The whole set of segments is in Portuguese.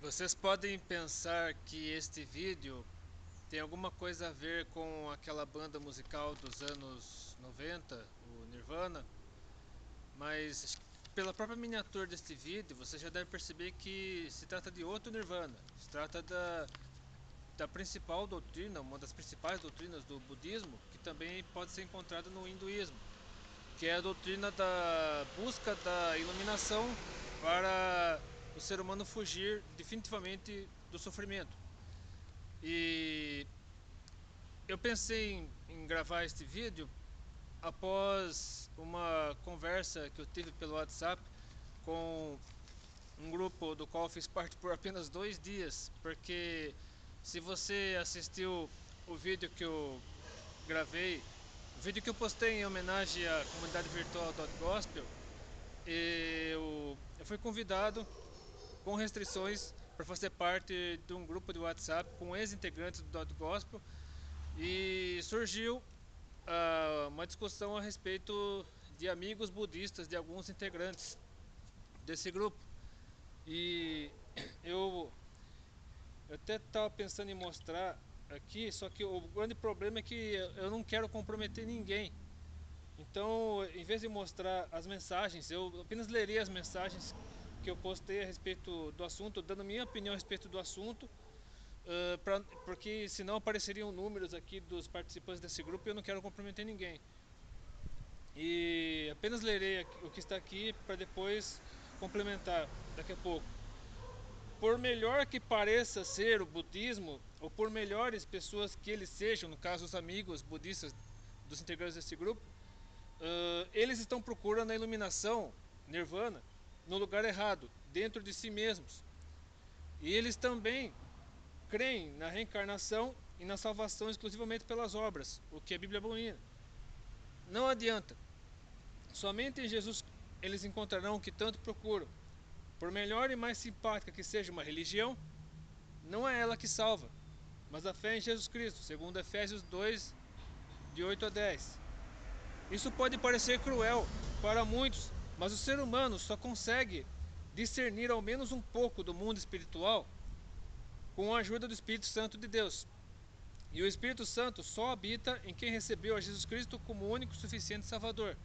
Vocês podem pensar que este vídeo tem alguma coisa a ver com aquela banda musical dos anos 90, o Nirvana, mas pela própria miniatura deste vídeo você já deve perceber que se trata de outro Nirvana. Se trata da principal doutrina, uma das principais doutrinas do budismo, que também pode ser encontrada no hinduísmo, que é a doutrina da busca da iluminação para o ser humano fugir definitivamente do sofrimento. E eu pensei em gravar este vídeo após uma conversa que eu tive pelo WhatsApp com um grupo do qual eu fiz parte por apenas 2 dias, porque se você assistiu o vídeo que eu gravei, o vídeo que eu postei em homenagem à comunidade virtual Gospel, eu fui convidado com restrições para fazer parte de um grupo de WhatsApp com ex-integrantes do Gospel e surgiu uma discussão a respeito de amigos budistas de alguns integrantes desse grupo. E eu, eu até estava pensando em mostrar aqui, só que o grande problema é que eu não quero comprometer ninguém. Então, em vez de mostrar as mensagens, eu apenas lerei as mensagens que eu postei a respeito do assunto, dando minha opinião a respeito do assunto, porque senão apareceriam números aqui dos participantes desse grupo e eu não quero comprometer ninguém. E apenas lerei o que está aqui para depois complementar daqui a pouco. Por melhor que pareça ser o budismo, ou por melhores pessoas que eles sejam, no caso os amigos budistas dos integrantes desse grupo, eles estão procurando a iluminação, nirvana, no lugar errado, dentro de si mesmos. E eles também creem na reencarnação e na salvação exclusivamente pelas obras, o que a Bíblia abomina. Não adianta. Somente em Jesus eles encontrarão o que tanto procuram. Por melhor e mais simpática que seja uma religião, não é ela que salva, mas a fé em Jesus Cristo, segundo Efésios 2, de 8 a 10. Isso pode parecer cruel para muitos, mas o ser humano só consegue discernir ao menos um pouco do mundo espiritual com a ajuda do Espírito Santo de Deus. E o Espírito Santo só habita em quem recebeu a Jesus Cristo como único e suficiente Salvador.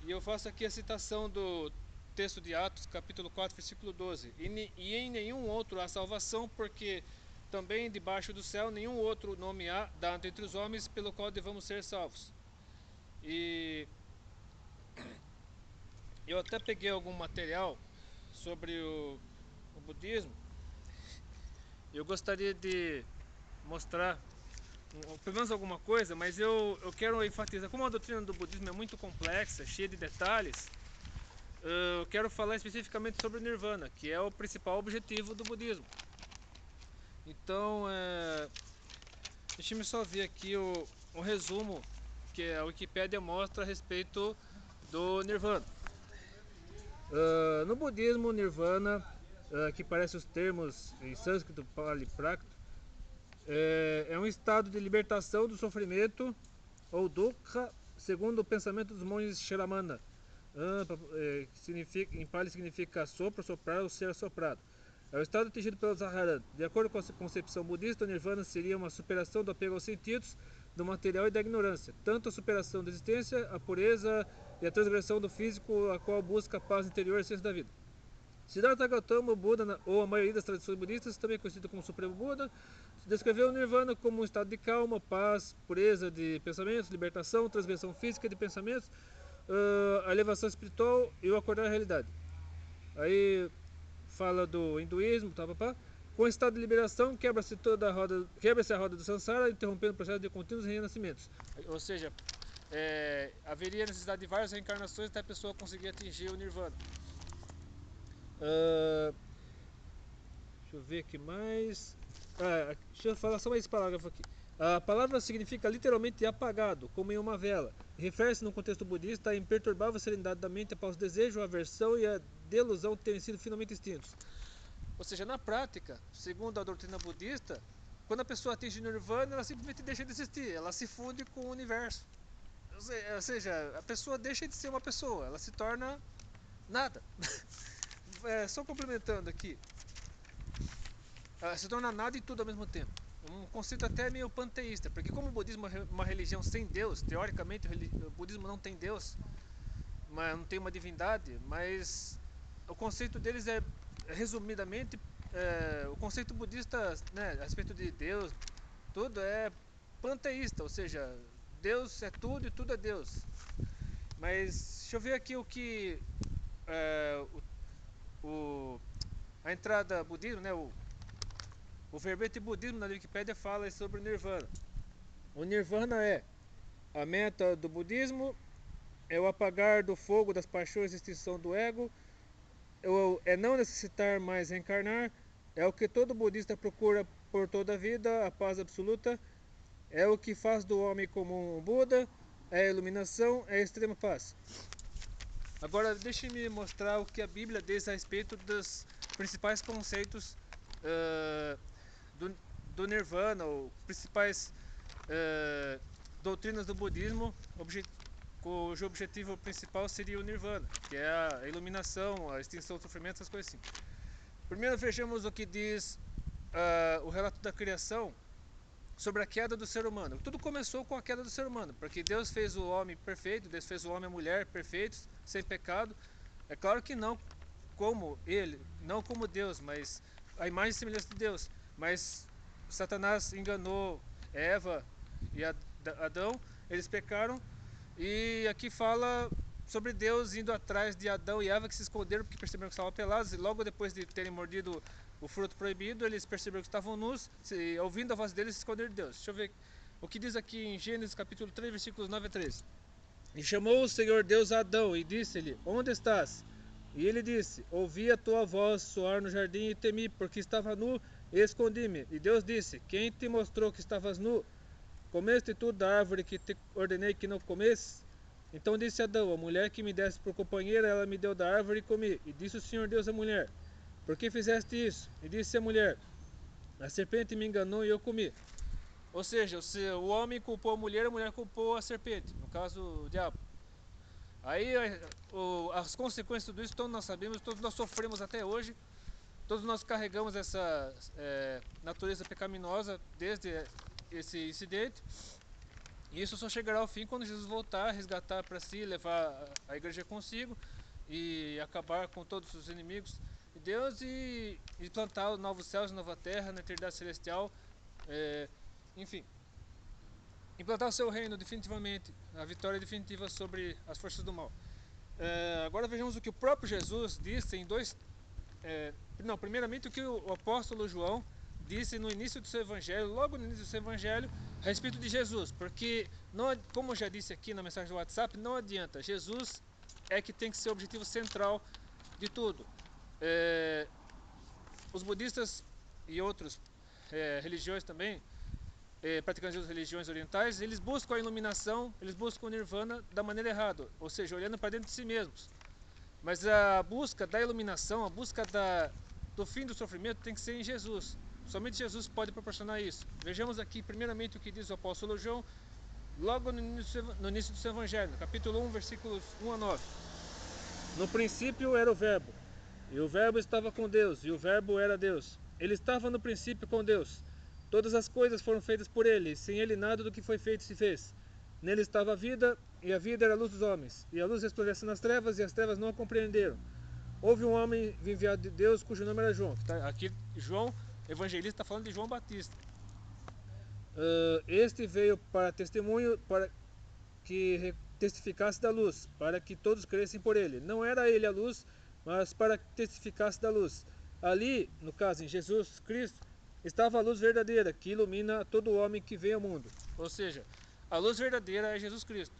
E eu faço aqui a citação do texto de Atos, capítulo 4, versículo 12. E em nenhum outro há salvação, porque também debaixo do céu nenhum outro nome há dado entre os homens pelo qual devamos ser salvos. E eu até peguei algum material sobre o budismo. Eu gostaria de mostrar pelo menos alguma coisa, mas eu quero enfatizar, como a doutrina do budismo é muito complexa, cheia de detalhes, eu quero falar especificamente sobre o Nirvana, que é o principal objetivo do budismo. Então, deixa-me só ver aqui o resumo que a Wikipédia mostra a respeito do Nirvana. No budismo, Nirvana, que parece os termos em sânscrito Pali Prakta, é um estado de libertação do sofrimento ou dukkha, segundo o pensamento dos monges Shramana. Em Pali significa sopro, soprar ou ser assoprado. É o estado atingido pelos Arahant. De acordo com a concepção budista, o Nirvana seria uma superação do apego aos sentidos, do material e da ignorância. Tanto a superação da existência, a pureza e a transgressão do físico, a qual busca a paz interior e a essência da vida. Siddhartha Gautama, o Buda, ou a maioria das tradições budistas, também conhecido como Supremo Buda, descreveu o Nirvana como um estado de calma, paz, pureza de pensamentos, libertação, transgressão física de pensamentos, a elevação espiritual e o acordar à realidade. Aí fala do hinduísmo, com o estado de liberação, quebra-se a roda do samsara, interrompendo o processo de contínuos renascimentos. Ou seja, haveria necessidade de várias reencarnações até a pessoa conseguir atingir o Nirvana. Deixa eu ver aqui mais. Deixa eu falar só mais esse parágrafo aqui. A palavra significa literalmente apagado, como em uma vela. Refere-se no contexto budista à imperturbável serenidade da mente após o desejo, a aversão e a delusão terem sido finalmente extintos. Ou seja, na prática, segundo a doutrina budista, quando a pessoa atinge o nirvana, ela simplesmente deixa de existir, ela se funde com o universo. Ou seja, a pessoa deixa de ser uma pessoa, ela se torna nada. Só complementando aqui, se torna nada e tudo ao mesmo tempo. Um conceito até meio panteísta, porque como o budismo é uma religião sem Deus, teoricamente o budismo não tem Deus, mas não tem uma divindade, mas o conceito deles é, resumidamente, o conceito budista, né, a respeito de Deus, tudo é panteísta, ou seja, Deus é tudo e tudo é Deus. Mas deixa eu ver aqui o que a entrada budismo, né, o verbete budismo na Wikipédia fala sobre o Nirvana. O Nirvana é a meta do budismo, é o apagar do fogo das paixões e extinção do ego, é não necessitar mais reencarnar, é o que todo budista procura por toda a vida, a paz absoluta, é o que faz do homem como um Buda, é a iluminação, é a extrema paz. Agora deixe-me mostrar o que a Bíblia diz a respeito dos principais conceitos do Nirvana, ou principais doutrinas do budismo, cujo objetivo principal seria o Nirvana, que é a iluminação, a extinção do sofrimento, essas coisas assim. Primeiro vejamos o que diz o relato da criação sobre a queda do ser humano. Tudo começou com a queda do ser humano, porque Deus fez o homem perfeito, Deus fez o homem e a mulher perfeitos, sem pecado. É claro que não como ele, não como Deus, mas a imagem e semelhança de Deus. Mas Satanás enganou Eva e Adão, eles pecaram, e aqui fala sobre Deus indo atrás de Adão e Eva, que se esconderam porque perceberam que estavam pelados, e logo depois de terem mordido o fruto proibido, eles perceberam que estavam nus, ouvindo a voz deles, se esconderam de Deus. Deixa eu ver o que diz aqui em Gênesis capítulo 3, versículos 9 a 13. E chamou o Senhor Deus a Adão e disse-lhe: onde estás? E ele disse: ouvi a tua voz soar no jardim e temi, porque estava nu e escondi-me. E Deus disse: quem te mostrou que estavas nu? Comeste tu da árvore que te ordenei que não comesses? Então disse Adão: a mulher que me desse por companheira, ela me deu da árvore e comi. E disse o Senhor Deus à mulher: por que fizeste isso? E disse a mulher: a serpente me enganou e eu comi. Ou seja, o homem culpou a mulher culpou a serpente, no caso o diabo. Aí as consequências de tudo isso, todos nós sabemos, todos nós sofremos até hoje, todos nós carregamos essa natureza pecaminosa desde esse incidente. E isso só chegará ao fim quando Jesus voltar, resgatar para si, levar a igreja consigo e acabar com todos os inimigos de Deus e plantar novos céus e nova terra na eternidade celestial, enfim, implantar o seu reino definitivamente, a vitória definitiva sobre as forças do mal. Agora vejamos o que o próprio Jesus disse em primeiramente o que o apóstolo João disse no início do seu evangelho, logo no início do seu evangelho, a respeito de Jesus, porque, como eu já disse aqui na mensagem do WhatsApp, não adianta, Jesus é que tem que ser o objetivo central de tudo. Os budistas e outras religiões também, praticantes das religiões orientais, eles buscam a iluminação, eles buscam o nirvana da maneira errada, ou seja, olhando para dentro de si mesmos. Mas a busca da iluminação, a busca do fim do sofrimento tem que ser em Jesus. Somente Jesus pode proporcionar isso. Vejamos aqui primeiramente o que diz o apóstolo João, logo no início do seu evangelho, no capítulo 1, versículos 1 a 9. No princípio era o verbo, e o verbo estava com Deus, e o verbo era Deus. Ele estava no princípio com Deus. Todas as coisas foram feitas por ele, sem ele nada do que foi feito se fez. Nele estava a vida, e a vida era a luz dos homens. E a luz resplandece nas trevas, e as trevas não a compreenderam. Houve um homem enviado de Deus, cujo nome era João. Aqui João, evangelista, está falando de João Batista. Este veio para testemunho, para que testificasse da luz, para que todos crescem por ele. Não era ele a luz, mas para que testificasse da luz. Ali, no caso em Jesus Cristo, estava a luz verdadeira, que ilumina todo homem que vem ao mundo. Ou seja, a luz verdadeira é Jesus Cristo.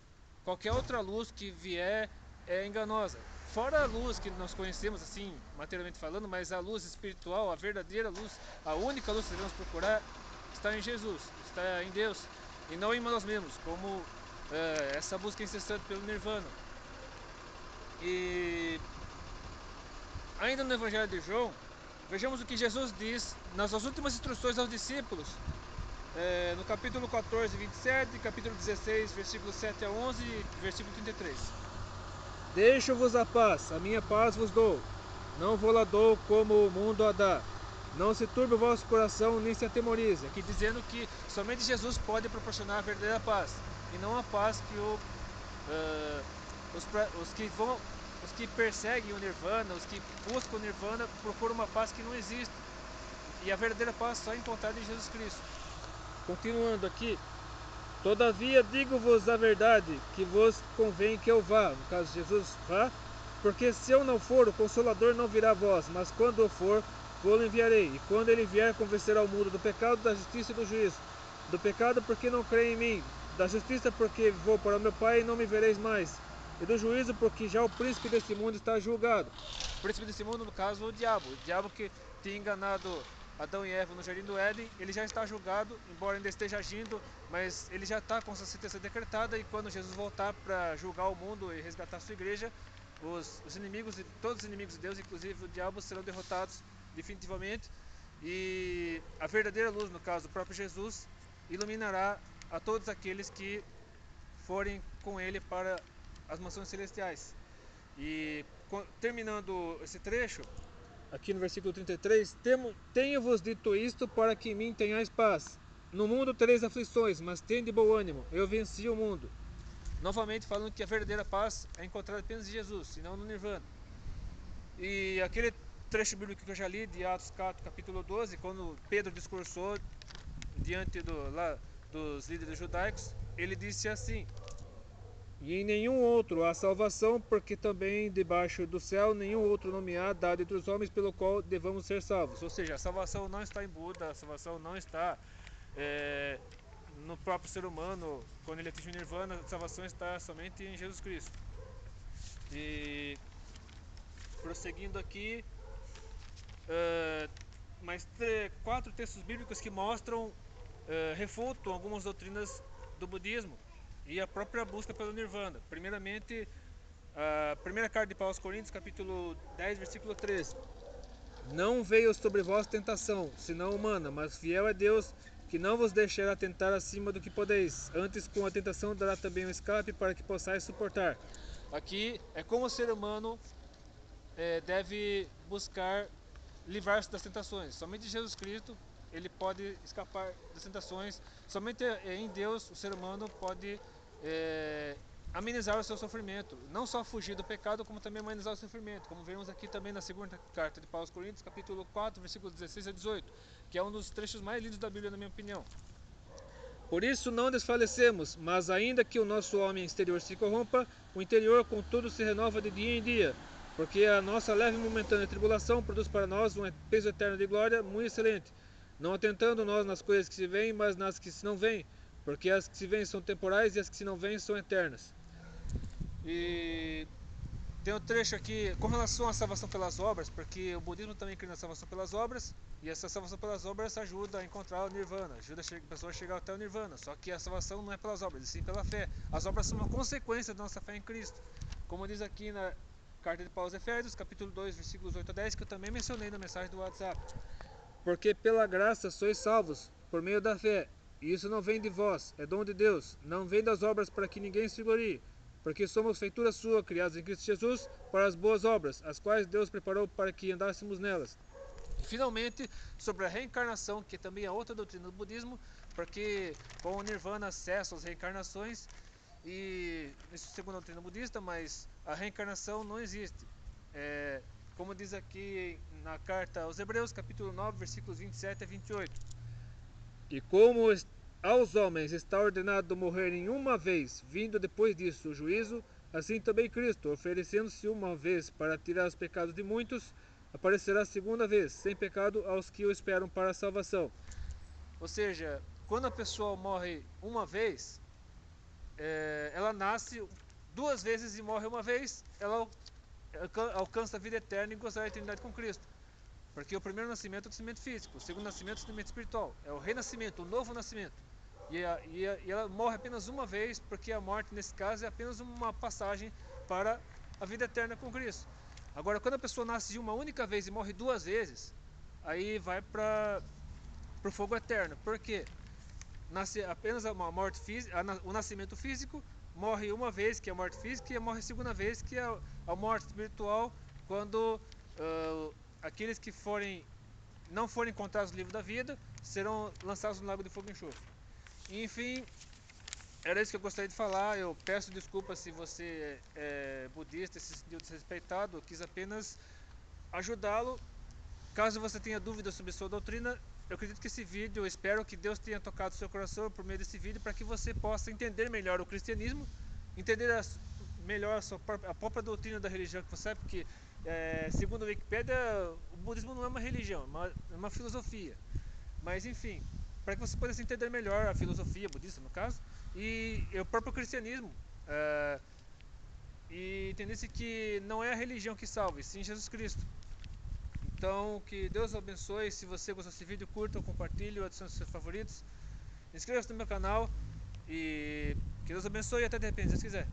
Qualquer outra luz que vier é enganosa. Fora a luz que nós conhecemos, assim, materialmente falando, mas a luz espiritual, a verdadeira luz, a única luz que devemos procurar, está em Jesus, está em Deus, e não em nós mesmos, como essa busca incessante pelo Nirvana. E ainda no Evangelho de João, vejamos o que Jesus diz nas últimas instruções aos discípulos, no capítulo 14, 27, capítulo 16, versículos 7 a 11 e versículo 33. Deixo-vos a paz, a minha paz vos dou, não vou lá dou como o mundo a dá. Não se turbe o vosso coração, nem se atemorize. Aqui dizendo que somente Jesus pode proporcionar a verdadeira paz, e não a paz que os que perseguem o Nirvana, os que buscam o Nirvana, procuram uma paz que não existe. E a verdadeira paz só é encontrada em Jesus Cristo. Continuando aqui, todavia digo-vos a verdade, que vos convém que eu vá, no caso Jesus vá, porque se eu não for, o Consolador não virá a vós, mas quando eu for, vou-lo enviarei. E quando ele vier, convencerá o mundo do pecado, da justiça e do juízo. Do pecado, porque não creem em mim. Da justiça, porque vou para o meu Pai e não me vereis mais. E do juízo, porque já o príncipe desse mundo está julgado. O príncipe desse mundo, no caso, o diabo que tinha enganado Adão e Eva no Jardim do Éden, ele já está julgado, embora ainda esteja agindo, mas ele já está com sua sentença decretada, e quando Jesus voltar para julgar o mundo e resgatar a sua igreja, os inimigos, todos os inimigos de Deus, inclusive o diabo, serão derrotados definitivamente, e a verdadeira luz, no caso, o próprio Jesus, iluminará a todos aqueles que forem com ele para as mansões celestiais. E terminando esse trecho, aqui no versículo 33, tenho-vos dito isto para que em mim tenhais paz. No mundo tereis aflições, mas tende bom ânimo, eu venci o mundo. Novamente falando que a verdadeira paz é encontrada apenas em Jesus, e não no Nirvana. E aquele trecho bíblico que eu já li, de Atos 4, capítulo 12, quando Pedro discursou diante dos líderes judaicos, ele disse assim: e em nenhum outro há salvação, porque também debaixo do céu nenhum outro nome há dado entre os homens pelo qual devamos ser salvos. Ou seja, a salvação não está em Buda, a salvação não está no próprio ser humano, quando ele atinge o Nirvana, a salvação está somente em Jesus Cristo. E prosseguindo aqui, mais 4 textos bíblicos que mostram, refutam algumas doutrinas do budismo e a própria busca pelo Nirvana. Primeiramente, a primeira carta de Paulo aos Coríntios, capítulo 10, versículo 13. Não veio sobre vós tentação, senão humana, mas fiel é Deus, que não vos deixará tentar acima do que podeis. Antes, com a tentação, dará também um escape para que possais suportar. Aqui é como o ser humano deve buscar livrar-se das tentações. Somente Jesus Cristo ele pode escapar das tentações. Somente em Deus o ser humano pode amenizar o seu sofrimento. Não só fugir do pecado, como também amenizar o sofrimento. Como vemos aqui também na segunda carta de Paulo aos Coríntios, capítulo 4, versículos 16 a 18, que é um dos trechos mais lindos da Bíblia, na minha opinião. Por isso não desfalecemos, mas ainda que o nosso homem exterior se corrompa, o interior contudo se renova de dia em dia, porque a nossa leve e momentânea tribulação produz para nós um peso eterno de glória muito excelente, não atentando nós nas coisas que se veem, mas nas que se não veem, porque as que se veem são temporais e as que se não veem são eternas. E tem um trecho aqui com relação à salvação pelas obras, porque o budismo também crê na salvação pelas obras, e essa salvação pelas obras ajuda a encontrar o Nirvana, ajuda a pessoa a chegar até o Nirvana. Só que a salvação não é pelas obras, e sim pela fé. As obras são uma consequência da nossa fé em Cristo. Como diz aqui na carta de Paulo aos Efésios, capítulo 2, versículos 8 a 10, que eu também mencionei na mensagem do WhatsApp. Porque pela graça sois salvos, por meio da fé, e isso não vem de vós, é dom de Deus, não vem das obras para que ninguém se glorie, porque somos feitura sua, criados em Cristo Jesus, para as boas obras, as quais Deus preparou para que andássemos nelas. E finalmente, sobre a reencarnação, que também é outra doutrina do budismo, porque com o Nirvana cessam as reencarnações, e isso segundo a doutrina budista, mas a reencarnação não existe. Como diz aqui na carta aos Hebreus, capítulo 9, versículos 27 a 28. E como aos homens está ordenado morrerem uma vez, vindo depois disso o juízo, assim também Cristo, oferecendo-se uma vez para tirar os pecados de muitos, aparecerá segunda vez, sem pecado, aos que o esperam para a salvação. Ou seja, quando a pessoa morre uma vez, ela nasce 2 vezes e morre uma vez, ela alcança a vida eterna e gozará da eternidade com Cristo. Porque o primeiro nascimento é o nascimento físico, o segundo nascimento é o nascimento espiritual, é o renascimento, o novo nascimento. E ela morre apenas uma vez, porque a morte nesse caso é apenas uma passagem para a vida eterna com Cristo. Agora, quando a pessoa nasce de uma única vez e morre 2 vezes, aí vai para o fogo eterno. Por quê? Nasce apenas uma morte física, o nascimento físico, morre uma vez, que é a morte física, e morre a segunda vez, que é a morte espiritual, quando aqueles que forem não forem encontrados no livro da vida, serão lançados no lago de fogo e enxofre. Enfim, era isso que eu gostaria de falar. Eu peço desculpas se você é budista e se sentiu desrespeitado. Eu quis apenas ajudá-lo. Caso você tenha dúvidas sobre sua doutrina, eu acredito que esse vídeo, eu espero que Deus tenha tocado seu coração por meio desse vídeo, para que você possa entender melhor o cristianismo, entender melhor a própria doutrina da religião que você é, porque segundo a Wikipédia, o budismo não é uma religião, é uma filosofia. Mas enfim, para que você possa entender melhor a filosofia budista, no caso, e o próprio cristianismo, e entendesse que não é a religião que salva, e sim Jesus Cristo. Então, que Deus abençoe. Se você gostou desse vídeo, curta, compartilhe, adicione aos seus favoritos. Inscreva-se no meu canal e que Deus abençoe e até de repente, se Deus quiser.